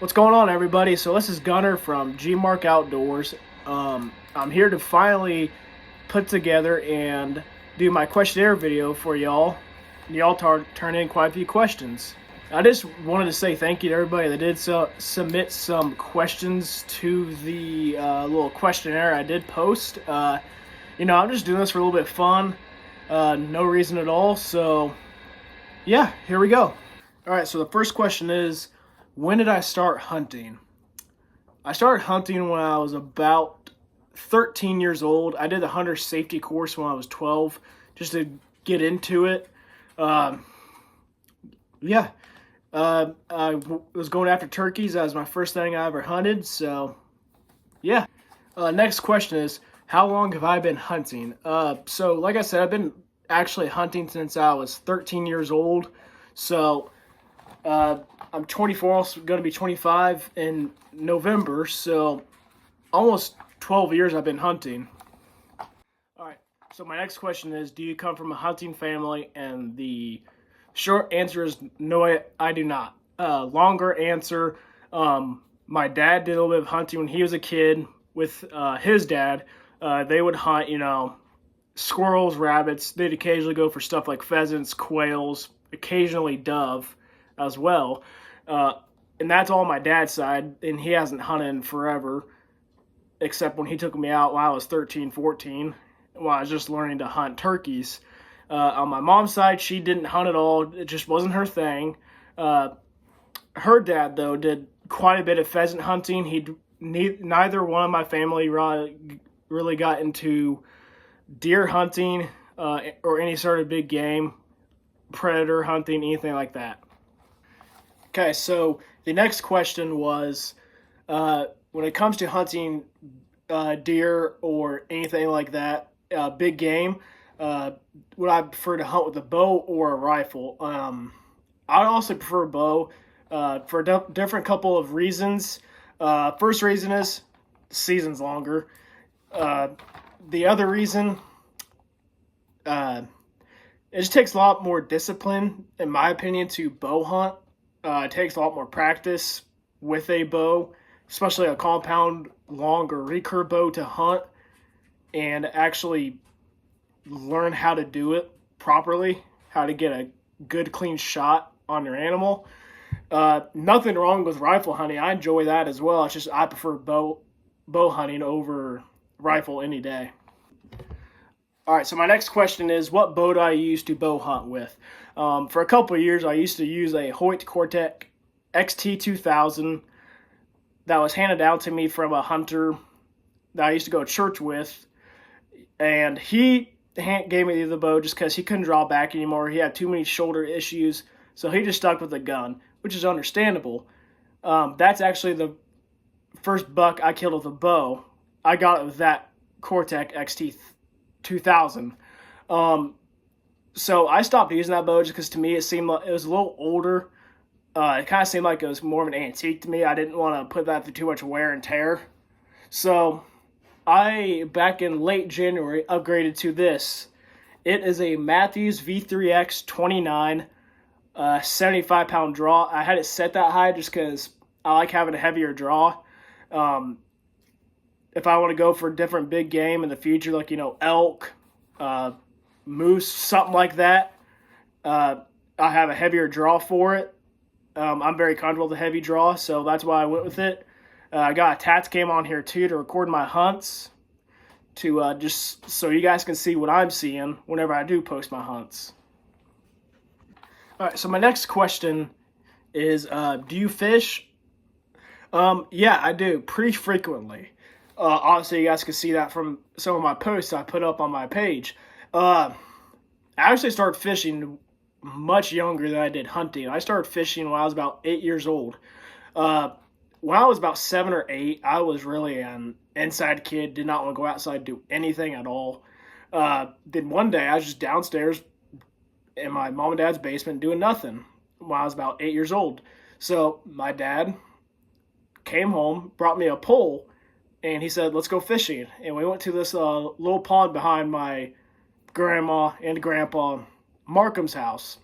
What's going on, everybody? So this is Gunnar from G-Mark Outdoors. I'm here to finally put together and do my questionnaire video for y'all. Y'all turn in quite a few questions. I just wanted to say thank you to everybody that did submit some questions to the little questionnaire I did post. I'm just doing this for a little bit of fun. No reason at all. So, yeah, here we go. All right, so the first question is, when did I start hunting? I started hunting when I was about 13 years old. I did the hunter safety course when I was 12 just to get into it. Um, yeah, I was going after turkeys. That was my first thing I ever hunted. So, yeah. Next question is, how long have I been hunting? So, like I said, I've been actually hunting since I was 13 years old. So, I'm 24, going to be 25 in November, so almost 12 years I've been hunting. All right, so my next question is, do you come from a hunting family? And the short answer is no, I do not. Longer answer, my dad did a little bit of hunting when he was a kid with his dad. They would hunt, squirrels, rabbits. They'd occasionally go for stuff like pheasants, quails, occasionally dove as well. And that's all my dad's side, and he hasn't hunted in forever, except when he took me out when I was 13, 14, when I was just learning to hunt turkeys. On my mom's side, she didn't hunt at all. It just wasn't her thing. Her dad, though, did quite a bit of pheasant hunting. Neither one of my family really got into deer hunting or any sort of big game, predator hunting, anything like that. Okay, so the next question was, when it comes to hunting deer or anything like that, big game, would I prefer to hunt with a bow or a rifle? I would also prefer a bow for a different couple of reasons. First reason is the season's longer. The other reason, it just takes a lot more discipline, in my opinion, to bow hunt. It takes a lot more practice with a bow, especially a compound, long, or recurve bow to hunt and actually learn how to do it properly, how to get a good, clean shot on your animal. Nothing wrong with rifle hunting. I enjoy that as well. It's just I prefer bow hunting over rifle any day. All right, so my next question is, what bow do I use to bow hunt with? For a couple of years, I used to use a Hoyt Cortec XT2000 that was handed down to me from a hunter that I used to go to church with. And he gave me the bow just because he couldn't draw back anymore. He had too many shoulder issues, so he just stuck with the gun, which is understandable. That's actually the first buck I killed with a bow. I got it with that Cortec XT2000. So I stopped using that bow just because to me it seemed like it was a little older. It kind of seemed like it was more of an antique to me. I didn't want to put that through too much wear and tear. So I, back in late January, upgraded to this. It is a Matthews V3X 29, 75-pound draw. I had it set that high just because I like having a heavier draw. If I want to go for a different big game in the future, like, elk, moose, something like that, I have a heavier draw for it. I'm very comfortable with a heavy draw, so that's why I went with it. I got a tats cam on here too to record my hunts, to just so you guys can see what I'm seeing whenever I do post my hunts. All right, so my next question is, do you fish? Yeah, I do, pretty frequently. Honestly, you guys can see that from some of my posts I put up on my page. I actually started fishing much younger than I did hunting. I started fishing when I was about 8 years old. When I was about 7 or 8, I was really an inside kid, did not want to go outside and do anything at all. Then one day I was just downstairs in my mom and dad's basement doing nothing when I was about 8 years old. So my dad came home, brought me a pole, and he said, let's go fishing. And we went to this little pond behind my grandma and grandpa Markham's house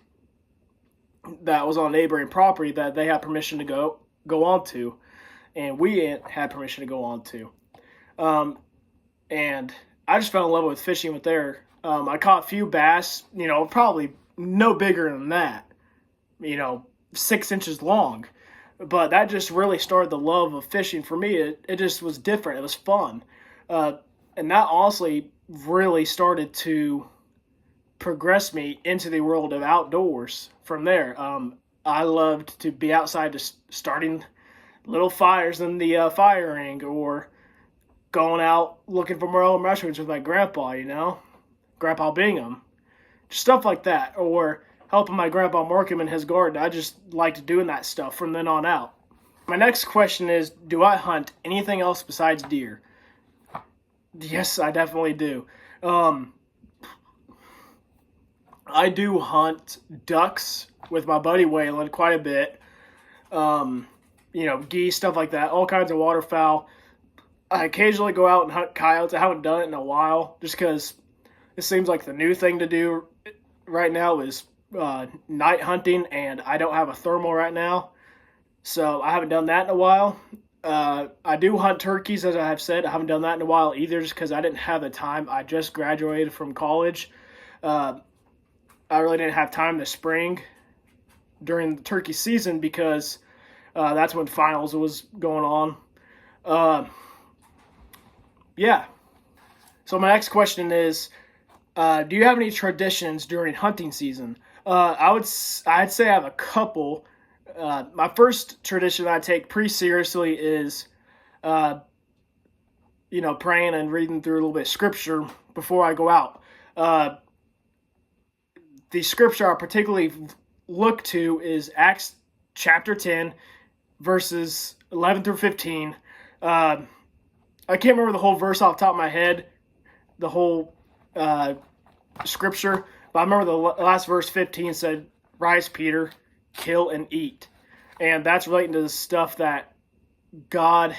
that was on neighboring property that they had permission to go go on to, and we had permission to go on to. And I just fell in love with fishing with there. I caught a few bass, probably no bigger than that, 6 inches long. But that just really started the love of fishing for me. It just was different. It was fun. And that honestly really started to progress me into the world of outdoors from there. I loved to be outside just starting little fires in the fire ring, or going out looking for morel mushrooms with my grandpa, Grandpa Bingham. Just stuff like that. Or helping my grandpa mark him in his garden. I just liked doing that stuff from then on out. My next question is, do I hunt anything else besides deer? Yes, I definitely do. I do hunt ducks with my buddy Waylon quite a bit. Geese, stuff like that, all kinds of waterfowl. I occasionally go out and hunt coyotes. I haven't done it in a while just because it seems like the new thing to do right now is night hunting, and I don't have a thermal right now, so I haven't done that in a while. I do hunt turkeys, as I have said. I haven't done that in a while either, just because I didn't have the time. I just graduated from college. I really didn't have time this spring during the turkey season because that's when finals was going on. Yeah. So my next question is, do you have any traditions during hunting season? I'd say I have a couple. My first tradition I take pretty seriously is, praying and reading through a little bit of scripture before I go out. The scripture I particularly look to is Acts chapter 10, verses 11 through 15. I can't remember the whole verse off the top of my head, the whole scripture, but I remember the last verse 15 said, "Rise, Peter, kill and eat." And that's relating to the stuff that God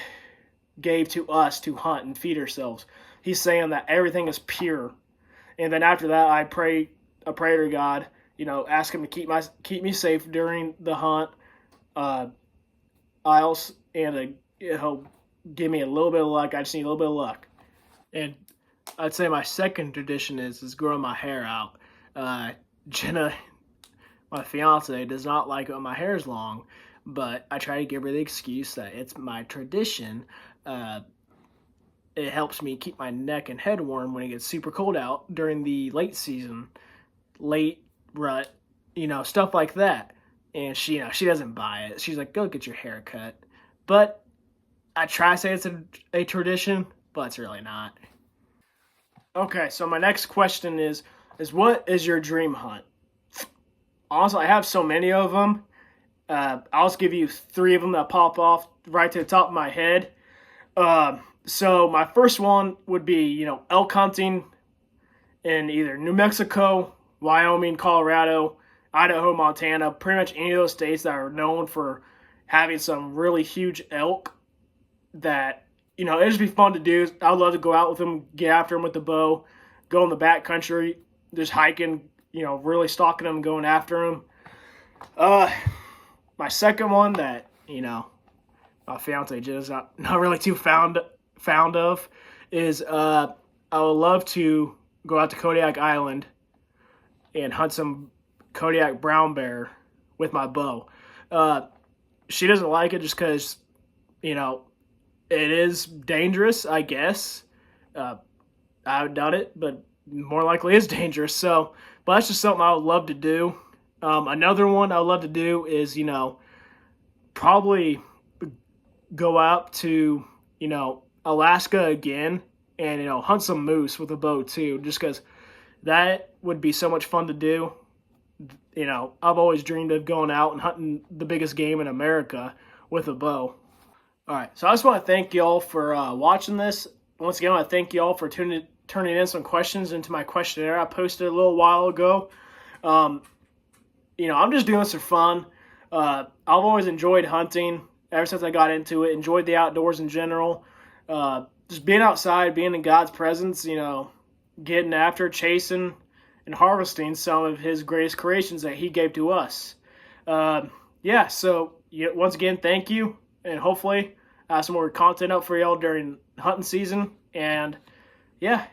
gave to us to hunt and feed ourselves. He's saying that everything is pure. And then after that, I pray to God, ask him to keep me safe during the hunt. He'll give me a little bit of luck. I just need a little bit of luck. And I'd say my second tradition is growing my hair out. Jenna, my fiance, does not like it when my hair is long, but I try to give her the excuse that it's my tradition. It helps me keep my neck and head warm when it gets super cold out during the late season, late rut, stuff like that. And she doesn't buy it. She's like, "Go get your hair cut." But I try to say it's a tradition, but it's really not. Okay, so my next question is what is your dream hunt? Honestly, I have so many of them. I'll just give you 3 of them that pop off right to the top of my head. So my first one would be, elk hunting in either New Mexico, Wyoming, Colorado, Idaho, Montana, pretty much any of those states that are known for having some really huge elk that, it'd just be fun to do. I would love to go out with them, get after them with the bow, go in the backcountry, just hiking, really stalking them, going after them. My second one that, my fiance is not really too fond of is I would love to go out to Kodiak Island and hunt some Kodiak brown bear with my bow. She doesn't like it just because, it is dangerous, I guess. I've done it, but more likely is dangerous. So, but that's just something I would love to do. Another one I would love to do is, probably go out to, Alaska again and, hunt some moose with a bow too, just because that would be so much fun to do. I've always dreamed of going out and hunting the biggest game in America with a bow. All right, so I just want to thank y'all for watching this. Once again, I want to thank y'all for turning in some questions into my questionnaire I posted a little while ago. I'm just doing this for fun. I've always enjoyed hunting ever since I got into it, enjoyed the outdoors in general. Just being outside, being in God's presence, getting after, chasing, and harvesting some of his greatest creations that he gave to us. So once again, thank you, and hopefully some more content up for y'all during hunting season. And yeah,